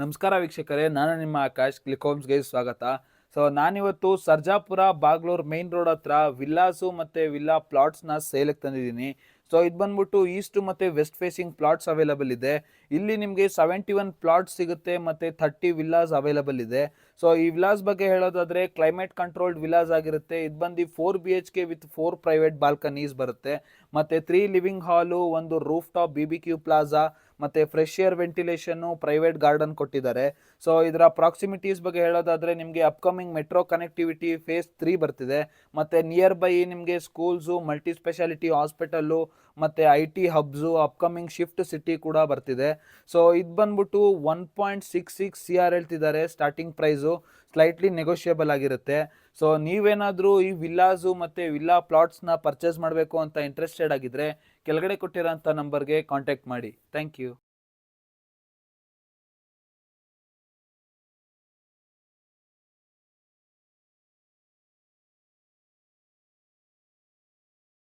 ನಮಸ್ಕಾರ ವೀಕ್ಷಕರೇ, ನಾನು ನಿಮ್ಮ ಆಕಾಶ್. ಕ್ಲಿಕ್ ಹೋಮ್ಸ್ಗೆ ಸ್ವಾಗತ. ನಾನಿವತ್ತು ಸರ್ಜಾಪುರ ಬಾಗ್ಲೂರ್ ಮೇನ್ ರೋಡ್ ಹತ್ರ ವಿಲ್ಲಾಸು ಮತ್ತು ವಿಲ್ಲಾ ಪ್ಲಾಟ್ಸ್ನ ಸೇಲಿಗೆ ತಂದಿದ್ದೀನಿ. ಇದು ಬಂದ್ಬಿಟ್ಟು ಈಸ್ಟ್ ಮತ್ತು ವೆಸ್ಟ್ ಫೇಸಿಂಗ್ ಪ್ಲಾಟ್ಸ್ ಅವೈಲಬಲ್ ಇದೆ. ಇಲ್ಲಿ ನಿಮಗೆ 71 ಪ್ಲಾಟ್ಸ್ ಸಿಗುತ್ತೆ ಮತ್ತು 30 ವಿಲ್ಲಾಸ್ ಅವೈಲಬಲ್ ಇದೆ. ಈ ವಿಲ್ಲಾಸ್ ಬಗ್ಗೆ ಹೇಳೋದಾದರೆ ಕ್ಲೈಮೇಟ್ ಕಂಟ್ರೋಲ್ಡ್ ವಿಲ್ಲಾಸ್ ಆಗಿರುತ್ತೆ. ಇದು ಬಂದು 4 BHK ವಿತ್ 4 ಪ್ರೈವೇಟ್ ಬಾಲ್ಕನೀಸ್ ಬರುತ್ತೆ. ಮತ್ತು 3 ಲಿವಿಂಗ್ ಹಾಲು, ಒಂದು ರೂಫ್ ಟಾಪ್ BBQ ಪ್ಲಾಜಾ ಮತ್ತು ಫ್ರೆಶ್ ಏರ್ ವೆಂಟಿಲೇಷನ್ನು, ಪ್ರೈವೇಟ್ ಗಾರ್ಡನ್ ಕೊಟ್ಟಿದ್ದಾರೆ. ಇದರ ಪ್ರಾಕ್ಸಿಮಿಟೀಸ್ ಬಗ್ಗೆ ಹೇಳೋದಾದರೆ ನಿಮಗೆ ಅಪ್ಕಮಿಂಗ್ ಮೆಟ್ರೋ ಕನೆಕ್ಟಿವಿಟಿ ಫೇಸ್ 3 ಬರ್ತಿದೆ. ಮತ್ತು ನಿಯರ್ ಬೈ ನಿಮಗೆ ಸ್ಕೂಲ್ಸು, ಮಲ್ಟಿ ಸ್ಪೆಷಾಲಿಟಿ ಹಾಸ್ಪಿಟಲ್ಲು ಮತ್ತು IT ಹಬ್ಸು, ಅಪ್ಕಮಿಂಗ್ ಶಿಫ್ಟ್ ಸಿಟಿ ಕೂಡ ಬರ್ತಿದೆ. ಇದು ಬಂದ್ಬಿಟ್ಟು 1.66 CR ಹೇಳ್ತಿದ್ದಾರೆ ಸ್ಟಾರ್ಟಿಂಗ್ ಪ್ರೈಸು. ಸ್ಲೈಟ್ಲಿ ನೆಗೋಷಿಯೇಬಲ್ ಆಗಿರುತ್ತೆ. ನೀವೇನಾದರೂ ಈ ವಿಲ್ಲಾಸು ಮತ್ತು ವಿಲ್ಲಾ ಪ್ಲಾಟ್ಸ್ನ ಪರ್ಚೇಸ್ ಮಾಡಬೇಕು ಅಂತ ಇಂಟ್ರೆಸ್ಟೆಡ್ ಆಗಿದ್ದರೆ ಕೆಳಗಡೆ ಕೊಟ್ಟಿರೋಂಥ ನಂಬರ್ಗೆ ಕಾಂಟ್ಯಾಕ್ಟ್ ಮಾಡಿ. Thank you.